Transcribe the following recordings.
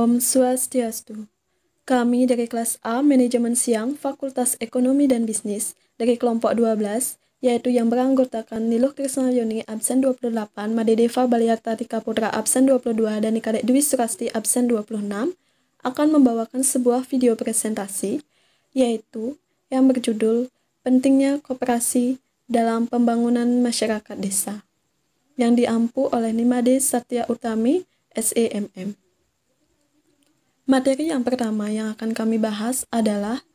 Om Swastiastu. Kami dari kelas A Manajemen Siang Fakultas Ekonomi dan Bisnis dari kelompok 12, yaitu yang beranggotakan Niluh Krisnayoni absen 28, Made Deva Baliarta Tika Putra absen 22, dan Nikadek Dwi Surasti absen 26, akan membawakan sebuah video presentasi, yaitu yang berjudul Pentingnya Koperasi dalam Pembangunan Masyarakat Desa, yang diampu oleh Nimade Satya Utami, SEMM. Materi yang pertama yang akan kami bahas adalah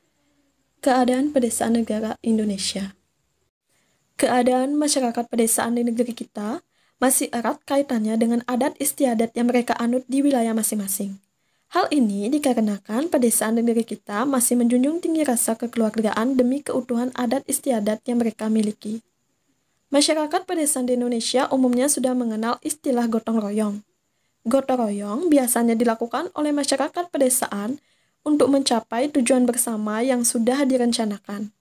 keadaan pedesaan negara Indonesia. Keadaan masyarakat pedesaan di negeri kita masih erat kaitannya dengan adat istiadat yang mereka anut di wilayah masing-masing. Hal ini dikarenakan pedesaan negeri kita masih menjunjung tinggi rasa kekeluargaan demi keutuhan adat istiadat yang mereka miliki. Masyarakat pedesaan di Indonesia umumnya sudah mengenal istilah gotong royong. Gotong royong biasanya dilakukan oleh masyarakat pedesaan untuk mencapai tujuan bersama yang sudah direncanakan.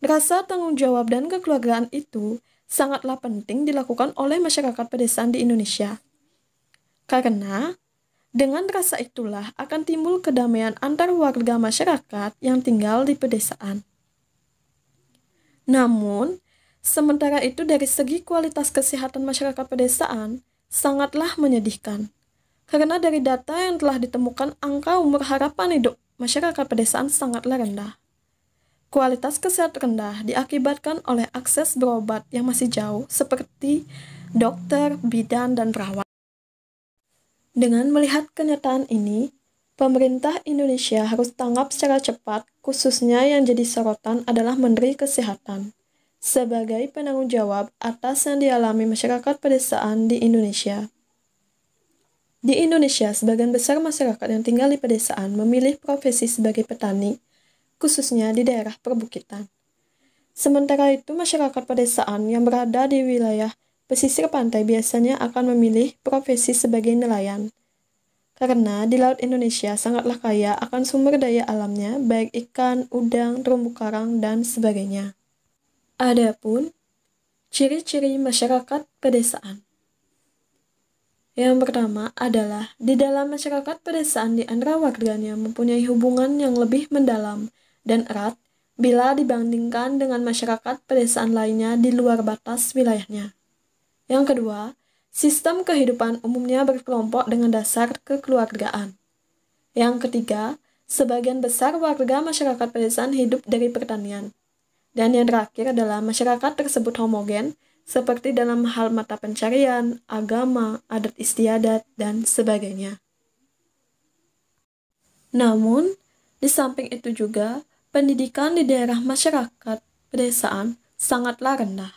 Rasa tanggung jawab dan kekeluargaan itu sangatlah penting dilakukan oleh masyarakat pedesaan di Indonesia. Karena dengan rasa itulah akan timbul kedamaian antar warga masyarakat yang tinggal di pedesaan. Namun, sementara itu dari segi kualitas kesehatan masyarakat pedesaan sangatlah menyedihkan. Karena dari data yang telah ditemukan angka umur harapan hidup masyarakat pedesaan sangatlah rendah. Kualitas kesehatan rendah diakibatkan oleh akses berobat yang masih jauh seperti dokter, bidan, dan perawat. Dengan melihat kenyataan ini, pemerintah Indonesia harus tanggap secara cepat, khususnya yang jadi sorotan adalah Menteri Kesehatan sebagai penanggung jawab atas yang dialami masyarakat pedesaan di Indonesia. Di Indonesia, sebagian besar masyarakat yang tinggal di pedesaan memilih profesi sebagai petani, khususnya di daerah perbukitan. Sementara itu, masyarakat pedesaan yang berada di wilayah pesisir pantai biasanya akan memilih profesi sebagai nelayan. Karena di Laut Indonesia sangatlah kaya akan sumber daya alamnya, baik ikan, udang, terumbu karang, dan sebagainya. Adapun ciri-ciri masyarakat pedesaan. Yang pertama adalah di dalam masyarakat pedesaan di antara warganya mempunyai hubungan yang lebih mendalam dan erat bila dibandingkan dengan masyarakat pedesaan lainnya di luar batas wilayahnya. Yang kedua, sistem kehidupan umumnya berkelompok dengan dasar kekeluargaan. Yang ketiga, sebagian besar warga masyarakat pedesaan hidup dari pertanian. Dan yang terakhir adalah masyarakat tersebut homogen, seperti dalam hal mata pencarian, agama, adat istiadat, dan sebagainya. Namun, di samping itu juga, pendidikan di daerah masyarakat pedesaan sangatlah rendah.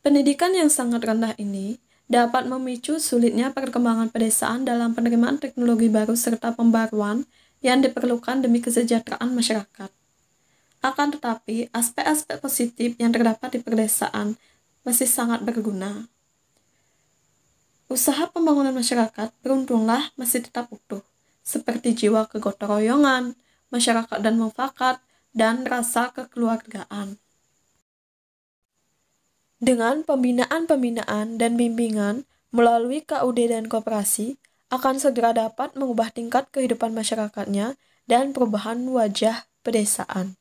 Pendidikan yang sangat rendah ini dapat memicu sulitnya perkembangan pedesaan dalam penerimaan teknologi baru serta pembaruan yang diperlukan demi kesejahteraan masyarakat. Akan tetapi, aspek-aspek positif yang terdapat di pedesaan masih sangat berguna. Usaha pembangunan masyarakat beruntunglah masih tetap utuh, seperti jiwa kegotong royongan, masyarakat dan mufakat, dan rasa kekeluargaan. Dengan pembinaan-pembinaan dan bimbingan melalui KUD dan koperasi, akan segera dapat mengubah tingkat kehidupan masyarakatnya dan perubahan wajah pedesaan.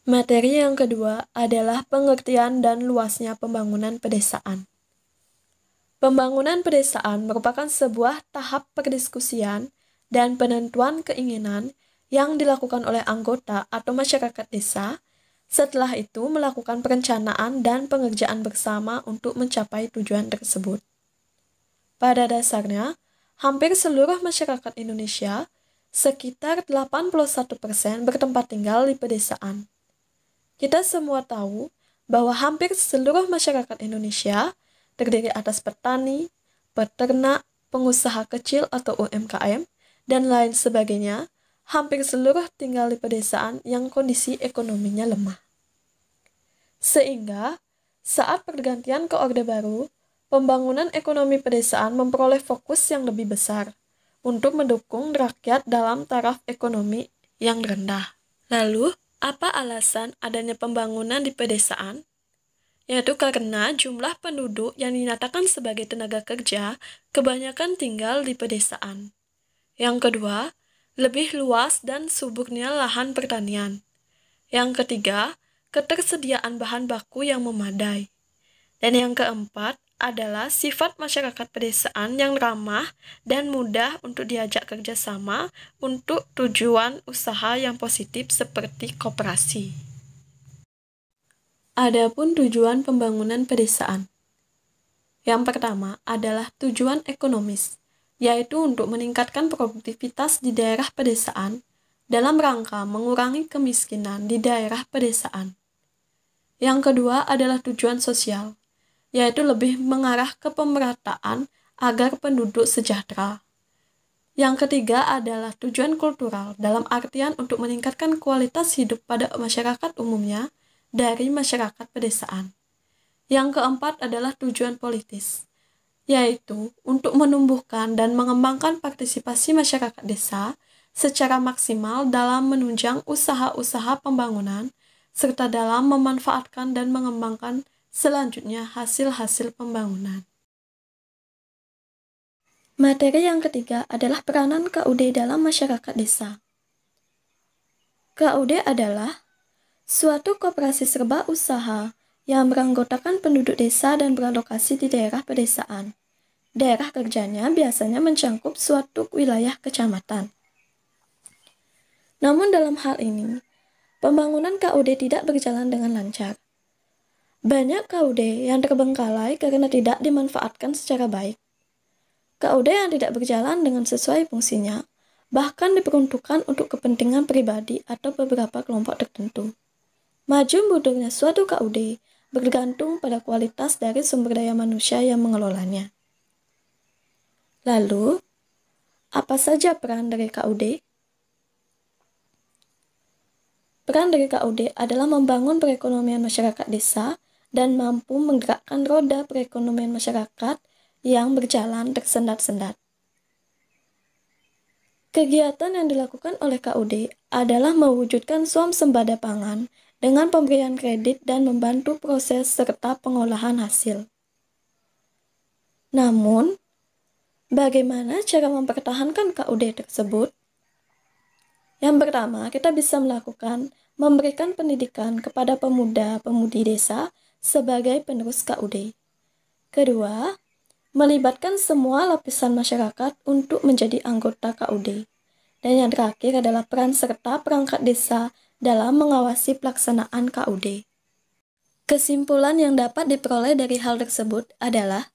Materi yang kedua adalah pengertian dan luasnya pembangunan pedesaan. Pembangunan pedesaan merupakan sebuah tahap perdiskusian dan penentuan keinginan yang dilakukan oleh anggota atau masyarakat desa, setelah itu melakukan perencanaan dan pengerjaan bersama untuk mencapai tujuan tersebut. Pada dasarnya, hampir seluruh masyarakat Indonesia, sekitar 81% bertempat tinggal di pedesaan. Kita semua tahu bahwa hampir seluruh masyarakat Indonesia terdiri atas petani, peternak, pengusaha kecil atau UMKM, dan lain sebagainya, hampir seluruh tinggal di pedesaan yang kondisi ekonominya lemah. Sehingga, saat pergantian ke Orde Baru, pembangunan ekonomi pedesaan memperoleh fokus yang lebih besar untuk mendukung rakyat dalam taraf ekonomi yang rendah. Lalu, apa alasan adanya pembangunan di pedesaan? Yaitu karena jumlah penduduk yang dinyatakan sebagai tenaga kerja kebanyakan tinggal di pedesaan. Yang kedua, lebih luas dan suburnya lahan pertanian. Yang ketiga, ketersediaan bahan baku yang memadai. Dan yang keempat adalah sifat masyarakat pedesaan yang ramah dan mudah untuk diajak kerjasama untuk tujuan usaha yang positif seperti koperasi. Adapun tujuan pembangunan pedesaan. Yang pertama adalah tujuan ekonomis, yaitu untuk meningkatkan produktivitas di daerah pedesaan dalam rangka mengurangi kemiskinan di daerah pedesaan. Yang kedua adalah tujuan sosial, yaitu lebih mengarah ke pemerataan agar penduduk sejahtera. Yang ketiga adalah tujuan kultural, dalam artian untuk meningkatkan kualitas hidup pada masyarakat umumnya dari masyarakat pedesaan. Yang keempat adalah tujuan politis, yaitu untuk menumbuhkan dan mengembangkan partisipasi masyarakat desa secara maksimal dalam menunjang usaha-usaha pembangunan, serta dalam memanfaatkan dan mengembangkan selanjutnya hasil-hasil pembangunan. Materi yang ketiga adalah peranan KUD dalam masyarakat desa. KUD adalah suatu koperasi serba usaha yang beranggotakan penduduk desa dan beralokasi di daerah pedesaan. Daerah kerjanya biasanya mencakup suatu wilayah kecamatan. Namun dalam hal ini, pembangunan KUD tidak berjalan dengan lancar. Banyak KUD yang terbengkalai karena tidak dimanfaatkan secara baik. KUD yang tidak berjalan dengan sesuai fungsinya, bahkan diperuntukkan untuk kepentingan pribadi atau beberapa kelompok tertentu. Maju mundurnya suatu KUD bergantung pada kualitas dari sumber daya manusia yang mengelolanya. Lalu, apa saja peran dari KUD? Peran dari KUD adalah membangun perekonomian masyarakat desa dan mampu menggerakkan roda perekonomian masyarakat yang berjalan tersendat-sendat. Kegiatan yang dilakukan oleh KUD adalah mewujudkan swasembada pangan dengan pemberian kredit dan membantu proses serta pengolahan hasil. Namun, bagaimana cara mempertahankan KUD tersebut? Yang pertama, kita bisa memberikan pendidikan kepada pemuda-pemudi desa sebagai penerus KUD. Kedua, melibatkan semua lapisan masyarakat untuk menjadi anggota KUD. Dan yang terakhir adalah peran serta perangkat desa dalam mengawasi pelaksanaan KUD. Kesimpulan yang dapat diperoleh dari hal tersebut adalah,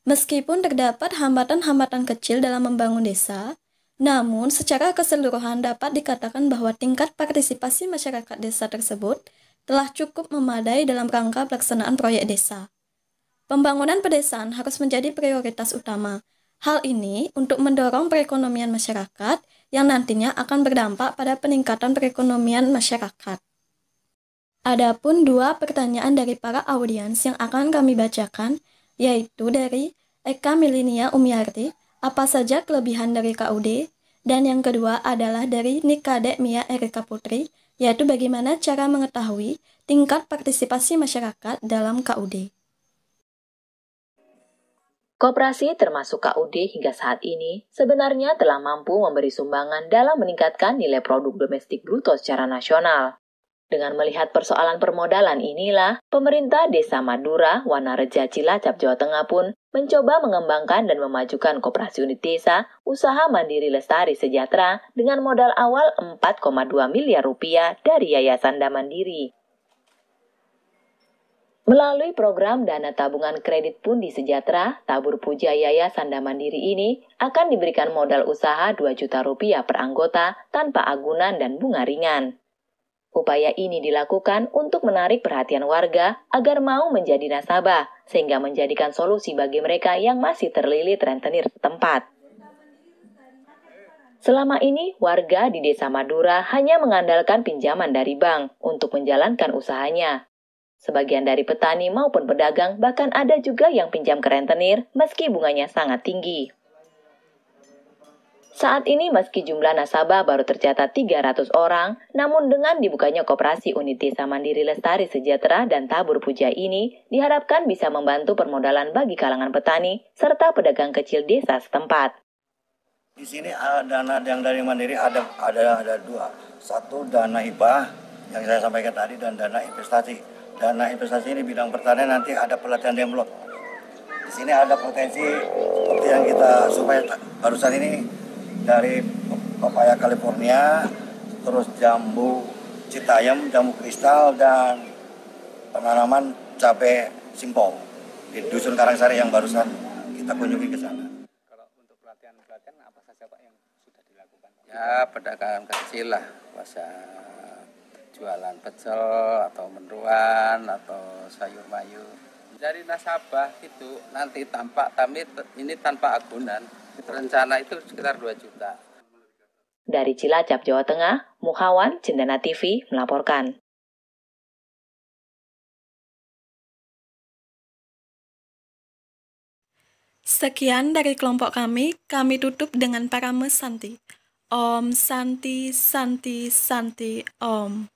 meskipun terdapat hambatan-hambatan kecil dalam membangun desa, namun secara keseluruhan dapat dikatakan bahwa tingkat partisipasi masyarakat desa tersebut telah cukup memadai dalam rangka pelaksanaan proyek desa. Pembangunan pedesaan harus menjadi prioritas utama. Hal ini untuk mendorong perekonomian masyarakat yang nantinya akan berdampak pada peningkatan perekonomian masyarakat. Adapun dua pertanyaan dari para audiens yang akan kami bacakan, yaitu dari Eka Milinia Umiarti, apa saja kelebihan dari KUD? Dan yang kedua adalah dari Nikade Mia Erika Putri, yaitu bagaimana cara mengetahui tingkat partisipasi masyarakat dalam KUD. Koperasi termasuk KUD hingga saat ini sebenarnya telah mampu memberi sumbangan dalam meningkatkan nilai produk domestik bruto secara nasional. Dengan melihat persoalan permodalan inilah, pemerintah Desa Madura, Wanareja, Cilacap, Jawa Tengah pun mencoba mengembangkan dan memajukan koperasi unit desa usaha mandiri lestari sejahtera dengan modal awal 4,2 miliar rupiah dari Yayasan Damandiri. Melalui program Dana Tabungan Kredit Pundi Sejahtera, Tabur Puja Yayasan Damandiri ini akan diberikan modal usaha 2 juta rupiah per anggota tanpa agunan dan bunga ringan. Upaya ini dilakukan untuk menarik perhatian warga agar mau menjadi nasabah, sehingga menjadikan solusi bagi mereka yang masih terlilit rentenir setempat. Selama ini, warga di Desa Madura hanya mengandalkan pinjaman dari bank untuk menjalankan usahanya. Sebagian dari petani maupun pedagang bahkan ada juga yang pinjam ke rentenir meski bunganya sangat tinggi. Saat ini meski jumlah nasabah baru tercatat 300 orang, namun dengan dibukanya koperasi unit desa mandiri lestari sejahtera dan tabur puja ini diharapkan bisa membantu permodalan bagi kalangan petani serta pedagang kecil desa setempat. Di sini dana yang dari Mandiri ada dua. Satu dana hibah yang saya sampaikan tadi dan dana investasi. Dana investasi ini bidang pertanian, nanti ada pelatihan demlot. Di sini ada potensi seperti yang kita supaya barusan ini dari pepaya California, terus jambu citayam, jambu kristal, dan penanaman cabai simpong di Dusun Karangsari yang barusan kita kunjungi ke sana. Pelatihan apa saja Pak yang sudah dilakukan? Ya, pedagang kecil lah, masa jualan pecel atau mendoan atau sayur mayur. Dari nasabah itu nanti ini tanpa agunan. Rencana itu sekitar 2 juta. Dari Cilacap, Jawa Tengah, Muhawan, Cendana TV melaporkan. Sekian dari kelompok kami tutup dengan Parame Santi. Om Santi Santi Santi Om.